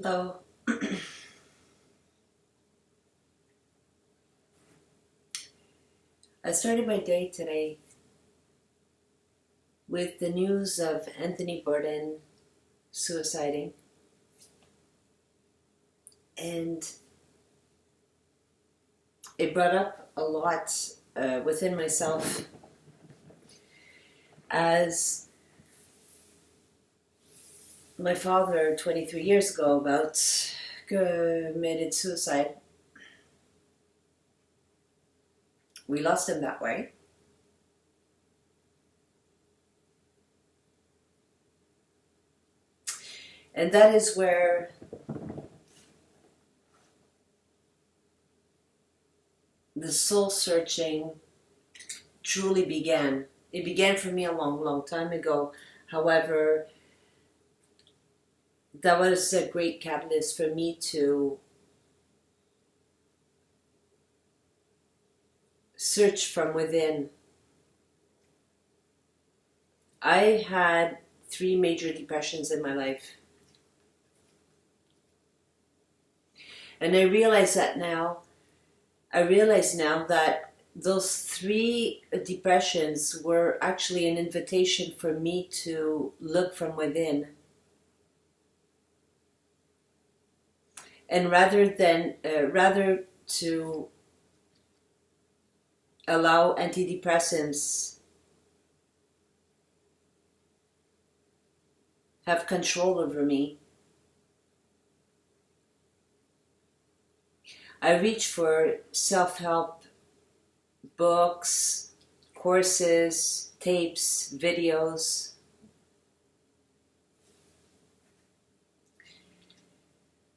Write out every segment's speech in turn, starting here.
Hello. I started my day today with the news of Anthony Bourdain suiciding, and it brought up a lot within myself as my father 23 years ago committed suicide. We lost him that way. And that is where the soul searching truly began. It began for me a long, long time ago. However, that was a great catalyst for me to search from within. I had 3 major depressions in my life. And I realize now that those 3 depressions were actually an invitation for me to look from within. And rather to allow antidepressants have control over me, I reach for self-help books, courses, tapes, videos.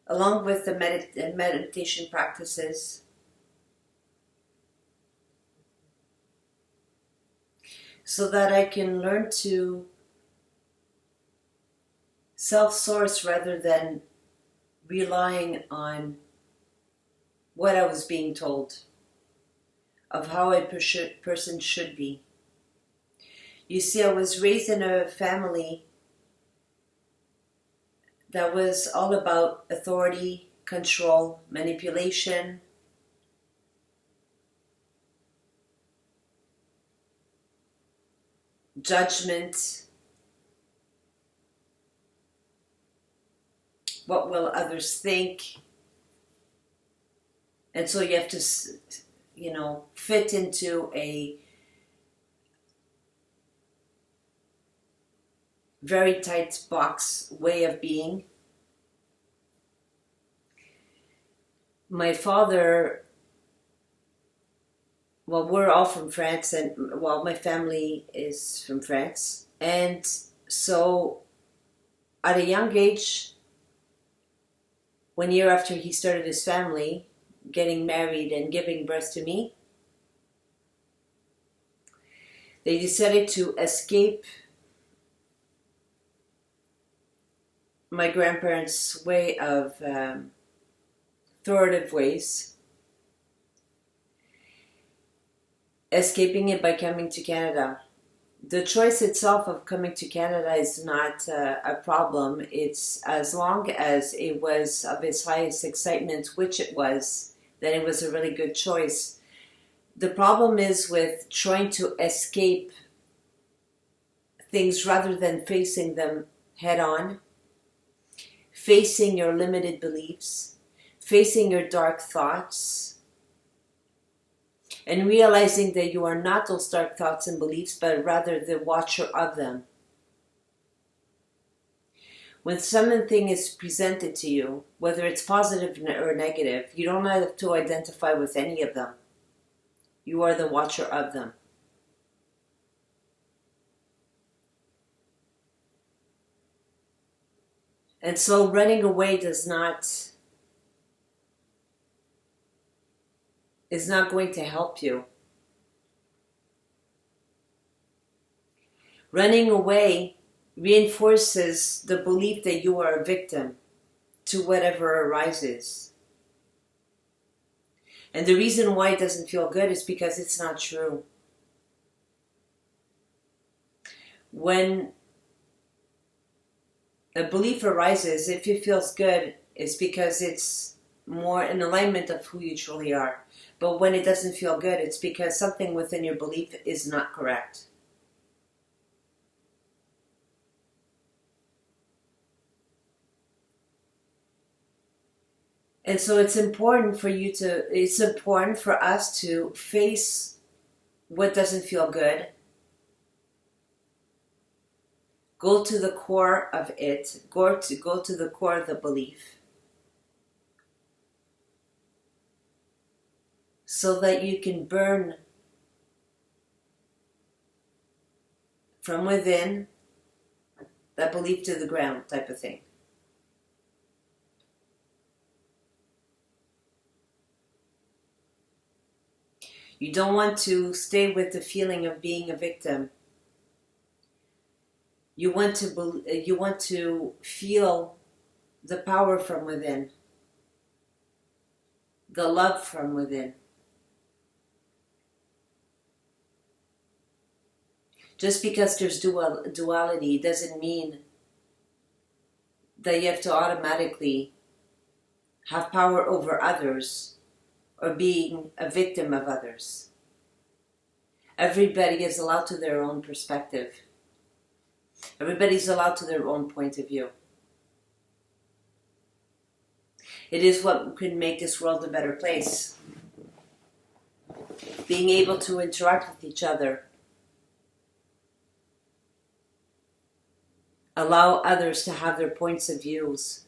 Along with the meditation practices. So that I can learn to self-source rather than relying on what I was being told of how a person should be. You see, I was raised in a family that was all about authority, control, manipulation, judgment. What will others think? And so you have to, fit into a very tight box way of being. My father, we're all from France, and my family is from France. And so at a young age, 1 year after he started his family, getting married and giving birth to me, they decided to escape my grandparents' way of authoritative ways, escaping it by coming to Canada. The choice itself of coming to Canada is not a problem. It's as long as it was of its highest excitement, which it was, then it was a really good choice. The problem is with trying to escape things rather than facing them head on, facing your limited beliefs, facing your dark thoughts, and realizing that you are not those dark thoughts and beliefs, but rather the watcher of them. When something is presented to you, whether it's positive or negative, you don't have to identify with any of them. You are the watcher of them. And so running away is not going to help you. Running away reinforces the belief that you are a victim to whatever arises. And the reason why it doesn't feel good is because it's not true. When a belief arises, if it feels good, It's because it's more in alignment of who you truly are. But when it doesn't feel good, it's because something within your belief is not correct. And so it's important for us to face what doesn't feel good. Go to the core of it. Go to the core of the belief. So that you can burn from within that belief to the ground type of thing. You don't want to stay with the feeling of being a victim. You want to feel the power from within, the love from within. Just because there's duality doesn't mean that you have to automatically have power over others or being a victim of others. Everybody is allowed to their own perspective. Everybody's allowed to their own point of view. It is what can make this world a better place. Being able to interact with each other. Allow others to have their points of views.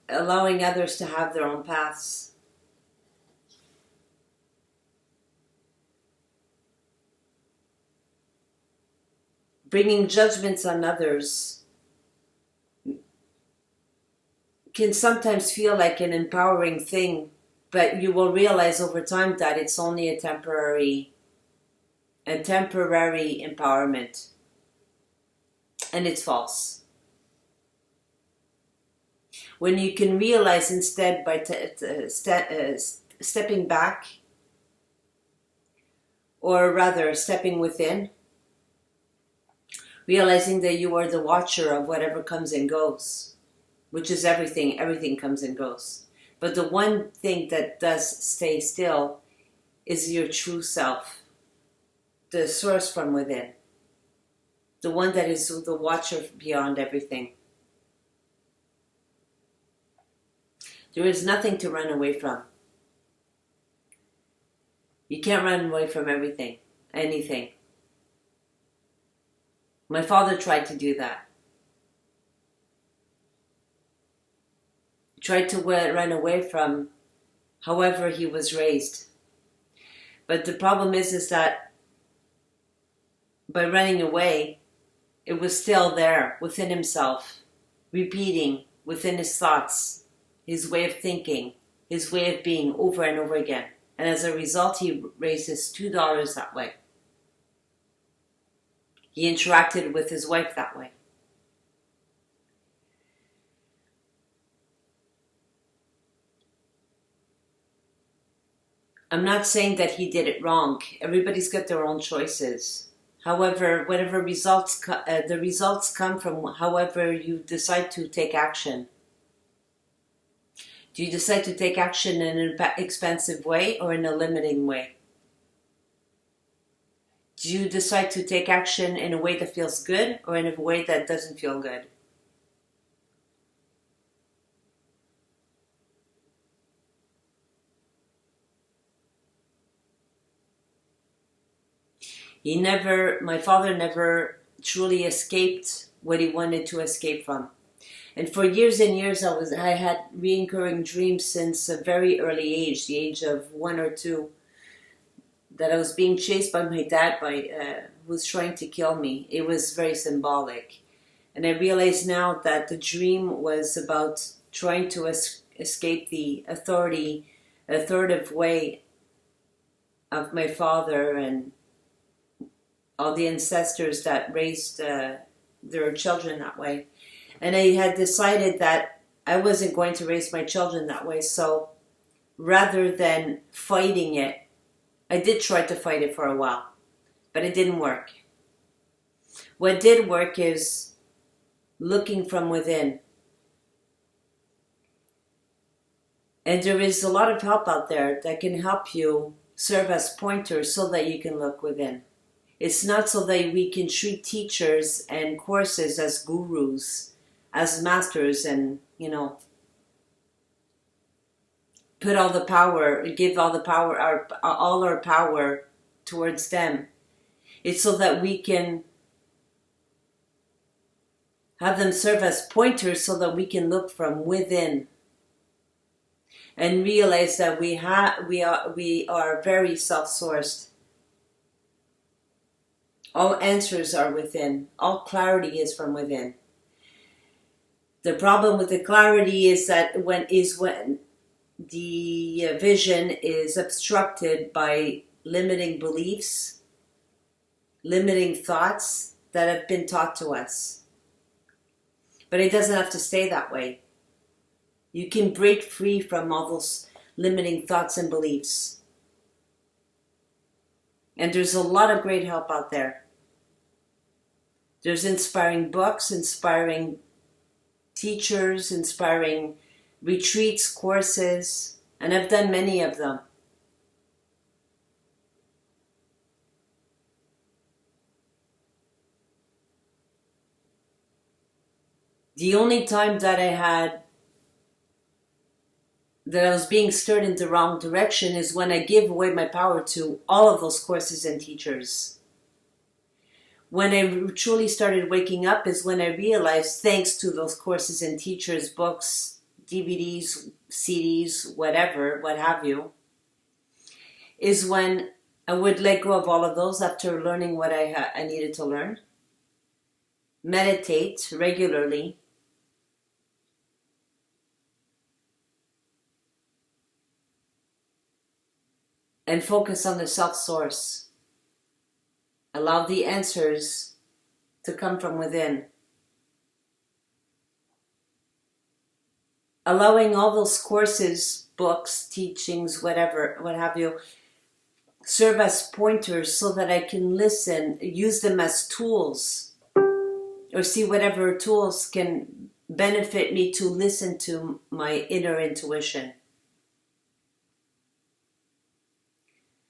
Allowing others to have their own paths. Bringing judgments on others can sometimes feel like an empowering thing, but you will realize over time that it's only a temporary empowerment, and it's false. When you can realize instead by stepping back, or rather stepping within, realizing that you are the watcher of whatever comes and goes, which is everything. Everything comes and goes. But the one thing that does stay still is your true self, the source from within, the one that is the watcher beyond everything. There is nothing to run away from. You can't run away from anything. My father tried to do that. He tried to run away from however he was raised. But the problem is that by running away, it was still there within himself, repeating within his thoughts, his way of thinking, his way of being over and over again. And as a result, he raised his two daughters that way. He interacted with his wife that way. I'm not saying that he did it wrong. Everybody's got their own choices. However, whatever results, the results come from however you decide to take action. Do you decide to take action in an expansive way or in a limiting way? Do you decide to take action in a way that feels good or in a way that doesn't feel good? My father never truly escaped what he wanted to escape from. And for years and years, I had recurring dreams since a very early age, the age of 1 or 2, that I was being chased by my dad, who was trying to kill me. It was very symbolic. And I realize now that the dream was about trying to escape the authoritative way of my father and all the ancestors that raised their children that way. And I had decided that I wasn't going to raise my children that way. So rather than fighting it, I did try to fight it for a while, but it didn't work. What did work is looking from within. And there is a lot of help out there that can help you serve as pointers so that you can look within. It's not so that we can treat teachers and courses as gurus, as masters, and, put all the power, give all the power, all our power towards them. It's so that we can have them serve as pointers so that we can look from within and realize that we are very self-sourced. All answers are within. All clarity is from within. The problem with the clarity is that when the vision is obstructed by limiting beliefs, limiting thoughts that have been taught to us. But it doesn't have to stay that way. You can break free from all those limiting thoughts and beliefs. And there's a lot of great help out there. There's inspiring books, inspiring teachers, inspiring retreats, courses, and I've done many of them. The only time that I was being stirred in the wrong direction is when I give away my power to all of those courses and teachers. When I truly started waking up is when I realized, thanks to those courses and teachers, books, DVDs, CDs, whatever, what have you, is when I would let go of all of those after learning what I needed to learn. Meditate regularly. And focus on the self-source. Allow the answers to come from within. Allowing all those courses, books, teachings, whatever, what have you, serve as pointers so that I can listen, use them as tools, or see whatever tools can benefit me to listen to my inner intuition.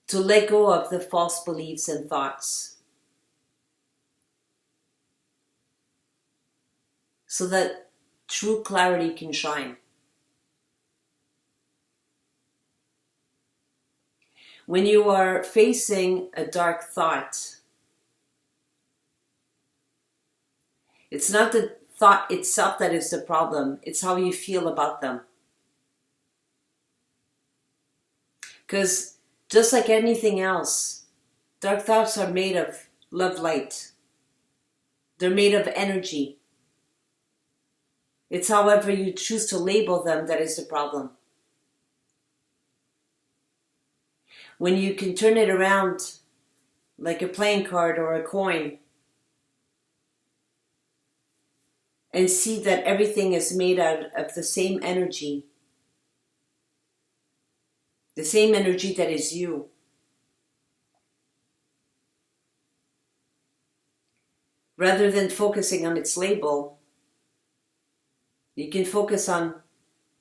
To let go of the false beliefs and thoughts. So that true clarity can shine. When you are facing a dark thought, it's not the thought itself that is the problem, it's how you feel about them. Because just like anything else, dark thoughts are made of love light. They're made of energy. It's however you choose to label them that is the problem. When you can turn it around like a playing card or a coin and see that everything is made out of the same energy. The same energy that is you. Rather than focusing on its label, you can focus on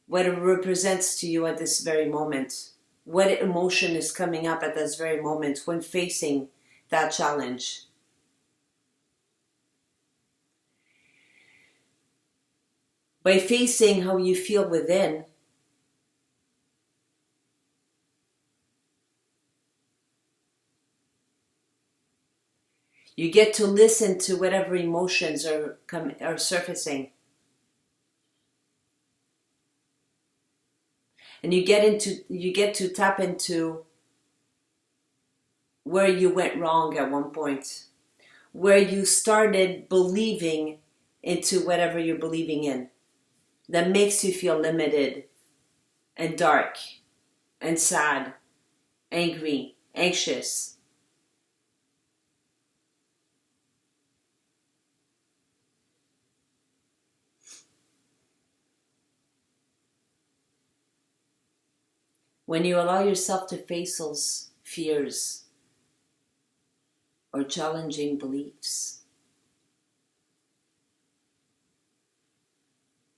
what it represents to you at this very moment. What emotion is coming up at this very moment when facing that challenge. By facing how you feel within, you get to listen to whatever emotions are surfacing. And you get to tap into where you went wrong at one point. Where you started believing into whatever you're believing in. That makes you feel limited and dark and sad, angry, anxious. When you allow yourself to face those fears or challenging beliefs,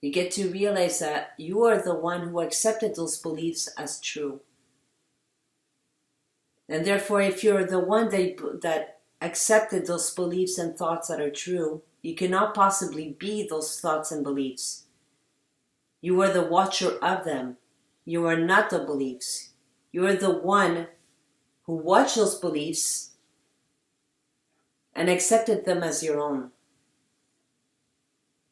You get to realize that you are the one who accepted those beliefs as true. And therefore, if you're the one that accepted those beliefs and thoughts that are true, you cannot possibly be those thoughts and beliefs. You are the watcher of them. You are not the beliefs. You are the one who watched those beliefs and accepted them as your own.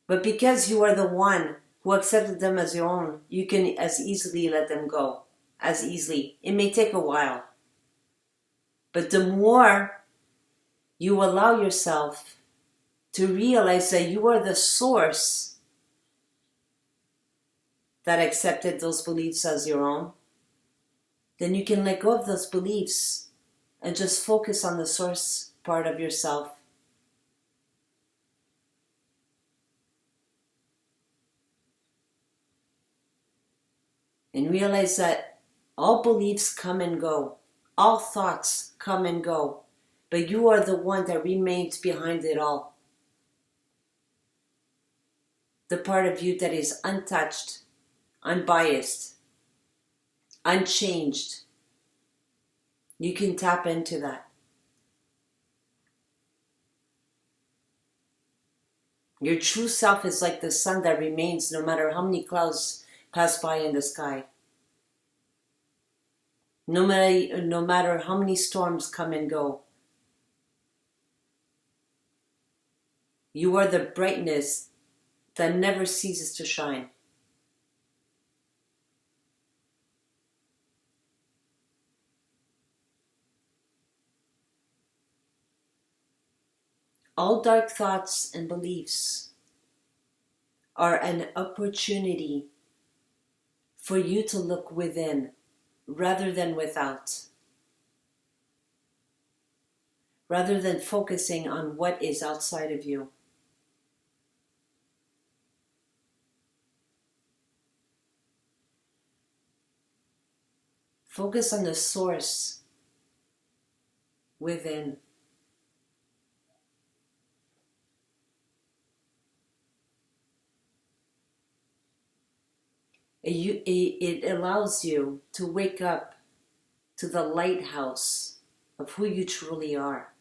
But because you are the one who accepted them as your own, you can as easily let them go. As easily. It may take a while. But the more you allow yourself to realize that you are the source that accepted those beliefs as your own, then you can let go of those beliefs and just focus on the source part of yourself. And realize that all beliefs come and go. All thoughts come and go. But you are the one that remains behind it all. The part of you that is untouched, unbiased, unchanged. You can tap into that. Your true self is like the sun that remains no matter how many clouds pass by in the sky. No matter how many storms come and go. You are the brightness that never ceases to shine. All dark thoughts and beliefs are an opportunity for you to look within rather than without. Rather than focusing on what is outside of you. Focus on the source within. It allows you to wake up to the lighthouse of who you truly are.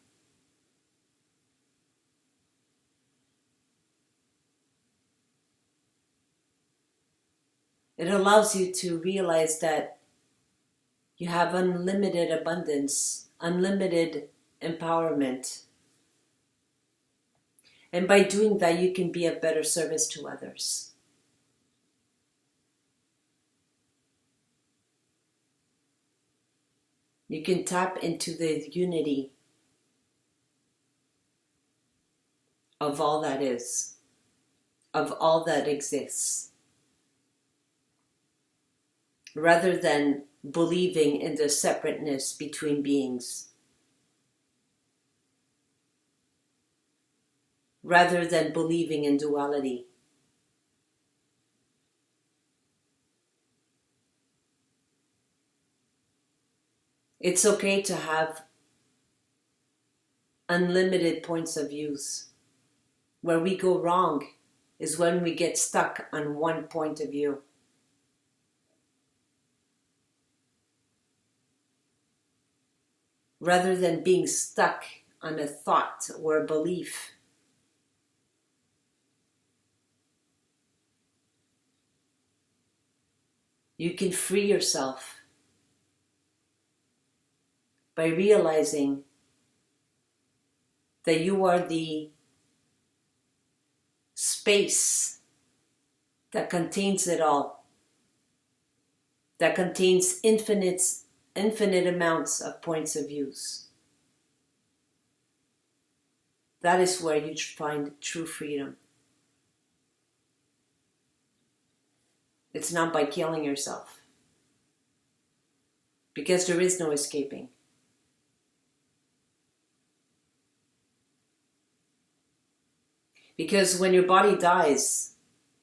It allows you to realize that you have unlimited abundance, unlimited empowerment. And by doing that, you can be of better service to others. You can tap into the unity of all that is, of all that exists, rather than believing in the separateness between beings, rather than believing in duality. It's okay to have unlimited points of views. Where we go wrong is when we get stuck on one point of view. Rather than being stuck on a thought or a belief. You can free yourself by realizing that you are the space that contains it all, that contains infinite amounts of points of views. That is where you find true freedom. It's not by killing yourself, because there is no escaping. Because when your body dies,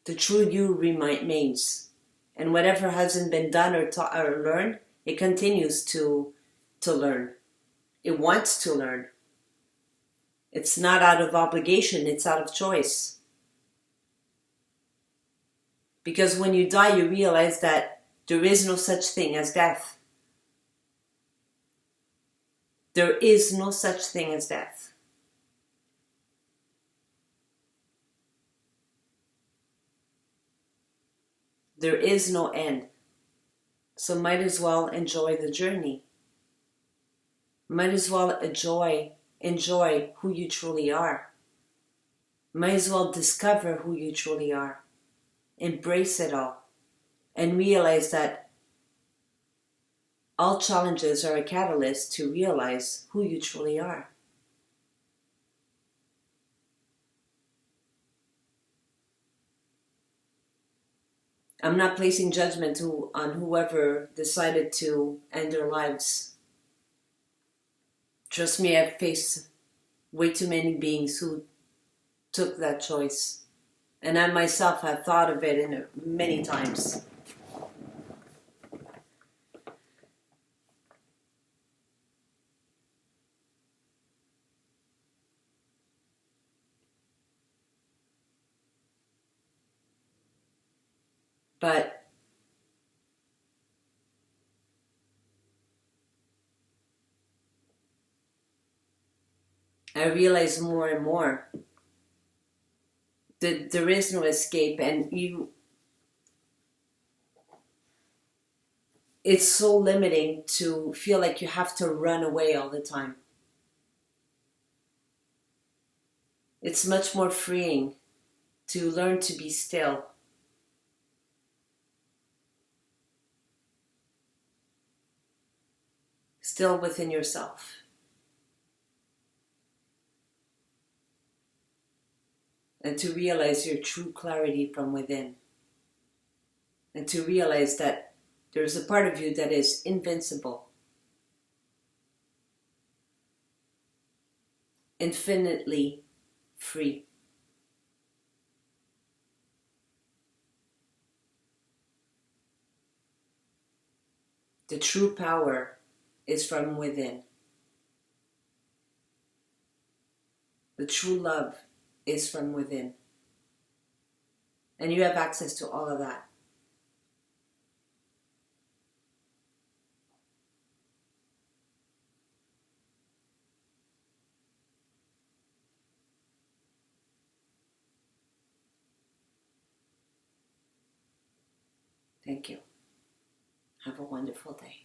the true you remains. And whatever hasn't been done or taught or learned, it continues to learn. It wants to learn. It's not out of obligation, it's out of choice. Because when you die, you realize that there is no such thing as death. There is no such thing as death. There is no end. So might as well enjoy the journey. Might as well enjoy who you truly are. Might as well discover who you truly are. Embrace it all. And realize that all challenges are a catalyst to realize who you truly are. I'm not placing judgment on whoever decided to end their lives. Trust me, I've faced way too many beings who took that choice. And I myself have thought of it many times. But I realize more and more that there is no escape, and it's so limiting to feel like you have to run away all the time. It's much more freeing to learn to be still. Still within yourself. And to realize your true clarity from within. And to realize that there's a part of you that is invincible. Infinitely free. The true power is from within. The true love is from within. And you have access to all of that. Thank you. Have a wonderful day.